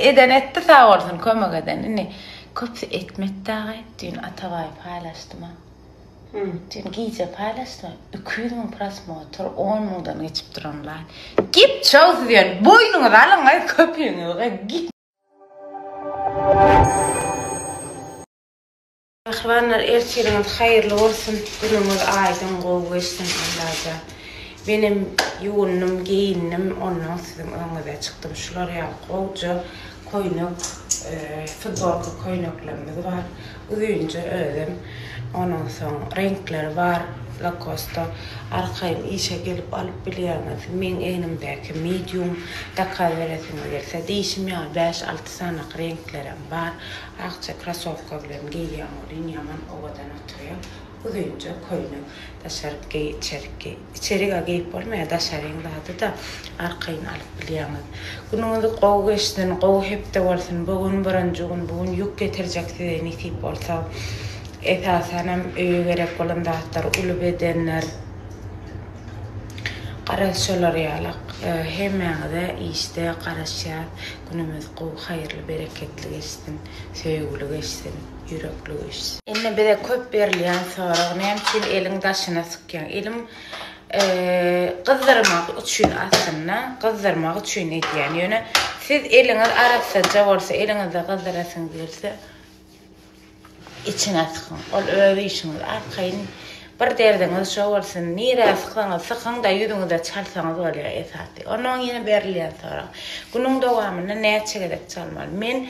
eden etti sağ olsun kömek eden. Ne köp etmekte dün atavay paylaştım. Dün gece paylaştım. 200.000 pras motor 10.000'dan geçip duranlar. Gip çoğuz diyor. Boynunu alın ay köpüğünü. Gip. Ahvanlar erçeliniz hayırlı olsun. Günümüz aydın qoğuşsun Allah'a. Benim yoğunum, giyinim, ondan sizin önüne çıktım. Şular ya qoğucu, koynuk, futbolka koynuklarımız var. Uzunca ödüm. Ondan sonra renkleri var. Lacoste. Arkayım işe gelip alıp biliyorsunuz. Men elimdeki medium dakika veresiniz gelse. Değişim ya 5-6 sanak renklerim var. Akça krasovkalarım giyiyorum. Yaman ovadan atıyor. Uzunca koynuk. İçeriye giyip olmaya daşarıyım daha da arkayın alıp biliyorsunuz. Günümüzü qoğu geçtin, qoğu hep de olsun. Bugün barancığın, bugün yük getirecek size nisip olsa. Esasen gerek olan dağıtlar, ulu bedenler, qaraşalar yalaq. Hemen de işte qaraşar günümüz qoğu hayırlı, bereketli geçsin, sevgili geçsin, yürekli geçsin. Enne bir de köp berliyan sonra, nemçil elin daşına sıkyan. Elim qızdırmak üçün aslında, qızdırmak üçün ediyen. Yani siz eliniz arasıca olsa, elinizde qızdırasın derse, İçine sıkın. Ol öyle işiniz. Arkayın bir derdiniz şu olsun. Nire sıkınız. Sıkın da yüzünüzde çalsanız oluyor esası. Onun yine berliyen sonra. Günün devamında ne çekerek çalmalı. Men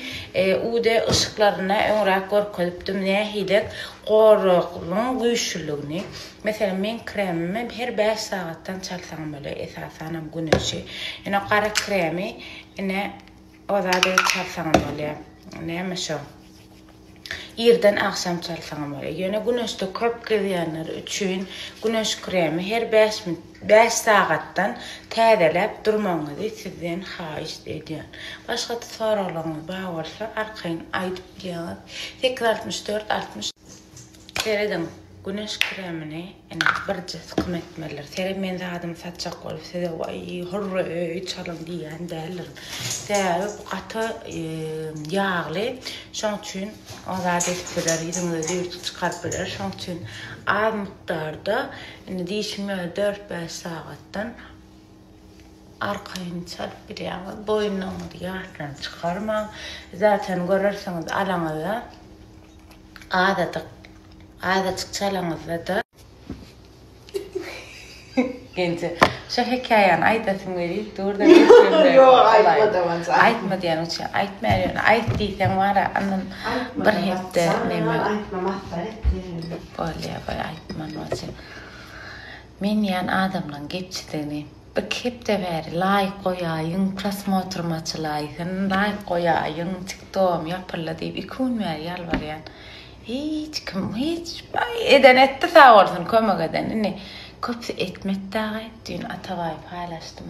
ude ışıklarına önrak görkülüptüm. Ne hilik qorukluğun güçlülüğünü. Mesela men kremimi her 5 saattan çalsam böyle esası anam güneşi. Yani qara kremi yine o da çalsam böyle. Ne şu? Yerden akşam çalsam var. Yani güneşte köp gidiyenler üçün güneş kremi her 5 saattan təzəlep durmanızı sizden xahiş ediyen. Başka sorularınız varsa arkayın aydıp diyorlar. Tekrar 64-60 seredin güneş kremini birce sıkım etmeler. Seri men de adım satacak olup size vay hırrı çalın diyen derlerim. Sebebi bu katı yağlı. Şun için o da destekler, yüzümüzde dürtü çıkartırlar. Şun için az miktarda değişmiyor 4-5 saattan arkayını çalıp biliyorsunuz. Boyunluğunu yaşlarını çıkarma. Zaten görürseniz alanızda Adet çalanızda da Gençe şu hikayen aytasın verip durda geçiyorum. Yok aytmadım. Aytma diyen uçun. Aytmayan. Ayt deysen var ya anın bir hepte neme. Böyle aytman uçun. Men yan adamla geçtiğini bir hepte ver. Like koyayın. Prasmotor maçılayın. Like koyayın. TikTok'um yapırla deyip ikun ver yalvarıyan. Hiç eden etti sağ olsun kömek eden. Ne köp etmekte dün atavay paylaştım.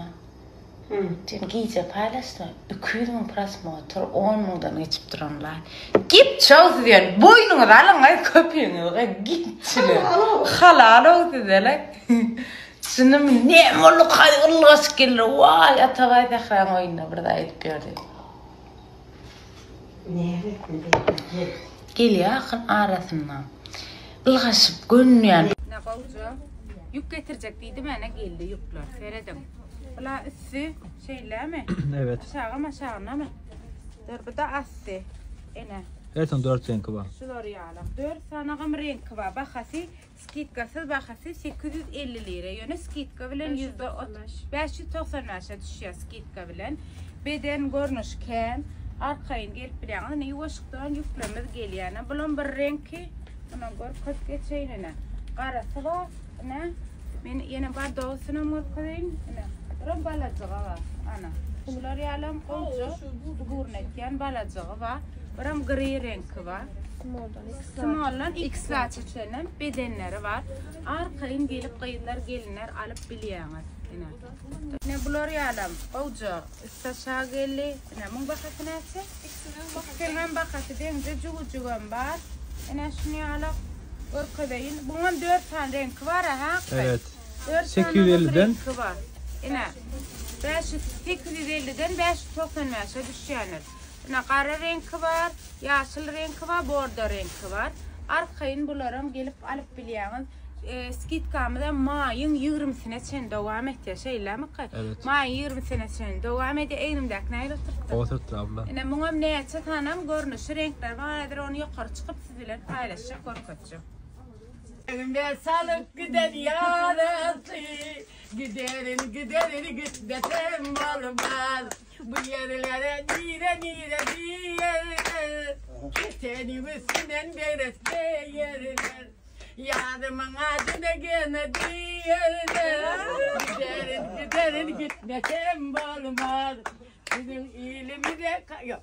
Dün gece paylaştım. 200.000 pras motor 10.000'dan geçip duranlar. Gip çoğuz diyor. Boynunu alın ay köpüğünü. Gip çile. Halal oldu dediler. Sınım ne molluk hayırlı askiller. Vay atavay tekrar oyunda burada ayıp gördü. Geliyor akın arasından. Ilgaşıp gönlüyen. Ne kovucu? Yük getirecek deydi bana geldi yükler. Seyredim. Ula üstü şeyler mi? Evet. Aşağına mı? Bu da aslı. Ene. Evet, 4 renk var. Şular yağlak. 4 sanağım renk var. Bakası skitkasız bakası 850 lira. Yani skitka bilen %590 düşüyor skitka bilen. Beden görünüşken arkayın gelip bilen. Yuvaşıktan yüklemez geliyor. Bunun bir renki ona göre kız geçeynine. Qarası var. Ne? Men yine var doğusuna mı koyayım? Ne? Ram balacığı var. Ana. Şular yağlam qoğucu. Gurnetken balacığı var. Ram gri renki var. Small'dan X laçıçlarının bedenleri var. Arkayın gelip kıyılar gelinler alıp biliyorlar. Ne bular yağlam qoğucu. İstaşağı geldi. Ne mun bakası neyse? İkisinden bakası deyince cuğucuğum var. Ne şunu yağlam. Orkadayın. Bunun 4 tane renk var ha. Evet. 850'den renk var. Ene. 850'den 590'a düşüyor. Qara rengi var, yaşıl rengi var, bordo rengi var. Arkayın bularım gelip alıp bilýäňiz. Skitkamda mayın 20 sene sen devam etdi şeylemi? Evet. Mayın 20 sene sen devam etdi. Eýnimdäki näýle oturtdy? Oturtdy abla. Ene muňam näçe tanam görnüşi renkler var, onu ýokary çykyp siz bilen paýlaşjak görkezjek. Evimde salık gider yarası, giderin gitmesem olmaz. Bu yerlere nire diyer, seni üstünden bereste yerler. Yarımın adına gene diyerler, giderin gitmesem olmaz. Bizim ilimize yok.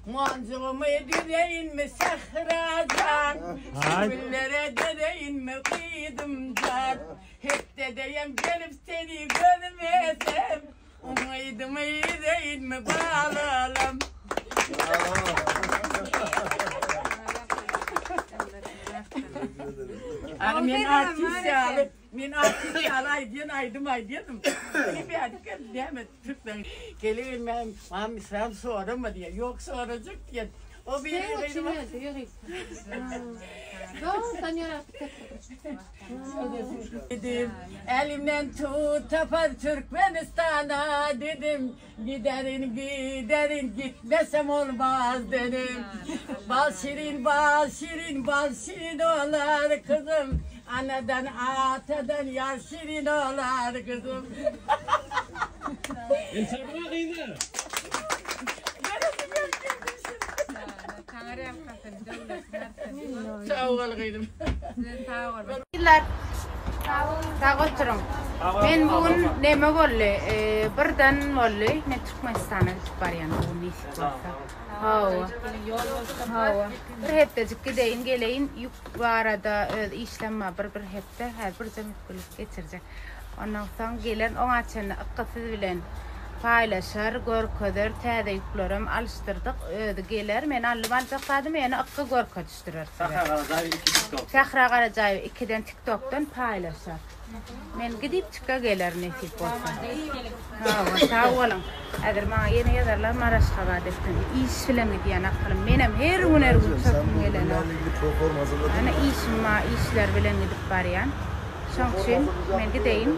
Manzumu direyin mi sahradan, Sübüllere dereyin mi kıydımdan. Hep dedeyim gelip seni görmesem, umuydumu direyin mi bağlalım. Men artist aydım. Bir adık demet Türkmen geleyim ben misal sonra mı diye. Yok soracak diye. O bir dedim. Elimden tut tapar Türkmenistan'a dedim. Giderin gitmesem olmaz dedim. Bal şirin olar kızım. Anadan atadan yar şirin olar kızım. İnsanlar kıydı. Sağ ol kızım. Sağ oturun. Men bugün neme bolle? Birden bolle. Men Türkmenistan'a gidip barýan bugün isi bolsa. Hawa. Bir hepdecik gideyin geleyin yuk barada işlenme bir hepde her bir zemet bulup geçirjek. Ondan soň gelen oňa çenli ıkkısız bilen paylaşar, görköder, täze ýüklerim alıştyrdyk. Öýde geler, men alyp aljak meni ykky görkötüşdirer. Sahra Garajayew 2den TikTok'dan paylaşar. Men gidip çıka geler nesip bolsa. Hawa, sağ bolun. Eger maňa ýene ýazarlar Maraş Hawadetden iş bilen gidýän aklym. Menem her gün çöküm gelen. Ana işler bilen gidip barýan. Şoň üçin men gideýin.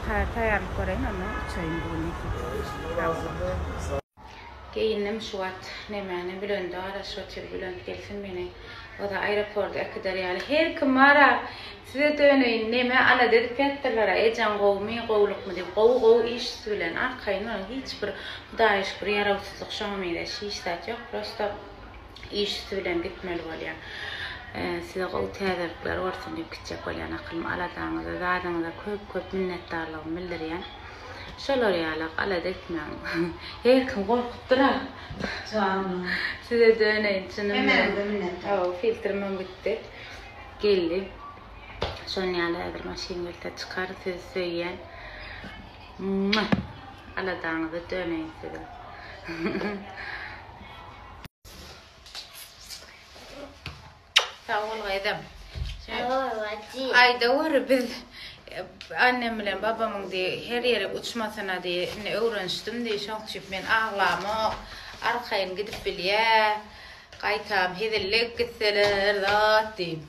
Taýýarlyk göreýin, onu çöýün bugün. Geýindim şuwat nemeni bilende araşdyrjak bilen gelsin meni. O da aeroportda ekderýäli. Her kim mara size döneýin neme ala dedi petlerlere ejan gowmy gowlukmy diýip gow iş bilen arkaýyn hiç bir daýyş bir ýarawsyzlyk şoňmyda şiýsat ýok. Prosta iş bilen gitmeli bolýar. Size gow täzerlikler bolsun diýip gitjek bolýan aklym aladaňyza zadyňyza köp minnetdarlygymy bildirýän. Şolar ýalak ala dekmäň. Her kim gorkupdyra. Size döneýin çynym. Filtrem bitti. Geldi. Şoň ýaly bir maşinada çykar siz söýýän. Aladaňyza döneýin size. Sağ ol gaýdam. Ayda var biz annem bilen babamyň her ýere uçmasyna öwrenşdim şoňçyp men aglama arkaýyn gidip bilýär. Gaýtam hezellek gitseler zat diýip.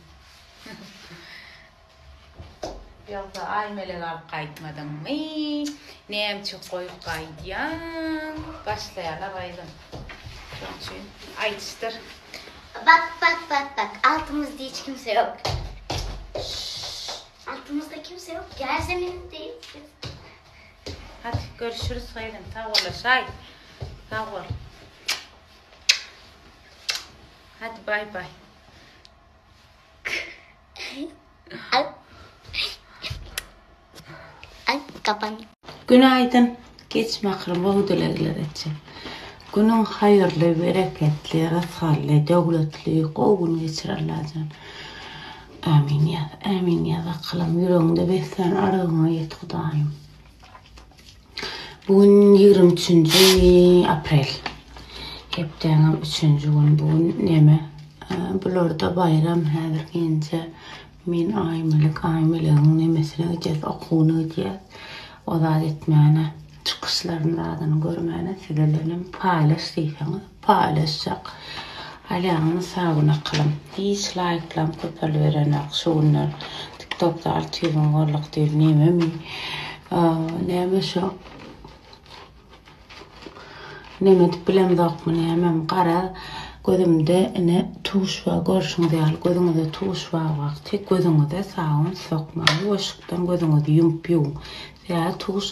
Ýoksa aýmelek alyp gaýtmadymmy? Nämçe goýup gaýdýan? Başlaýarlar gaýdam. Şoňçyn aýtışdyr. Bak. Altımızda hiç kimse yok. Altımızda kimse yok. Gelsenin değil. Hadi görüşürüz gaýdam. Sağ olaşay. Sağ ol. Hadi bay. Ay kapan. Günaydın. Geç makrım boğdulegler etçe. Günün hayırlı, bereketli, rızkarlı, dövletli, qoğun geçirerlerden. Amin ya da kılım yüreğinde beslen arağına yet Hudayım. Bugün 23. April. Hepden 3. gün bugün neme? Bulurda bayram hazır gence. Min aymılık nemesine gideceğiz, okuğunu gideceğiz. O da etmeyene çıkışlarının adını görmeyene sizlerle paylaştıysanız paylaşacak. Alağını sağına kılım. Hiç like'lam köpel veren akşunlar. TikTok'ta 600 varlık değil neyme mi? Neyme şu? Neyme bilem bakma neyme kara. Gözümde ne tuş var görüşün değil. Gözümde tuş var vakti. Gözümde sağın sokma. Yoşuktan gözümde yump yum. Ya tuş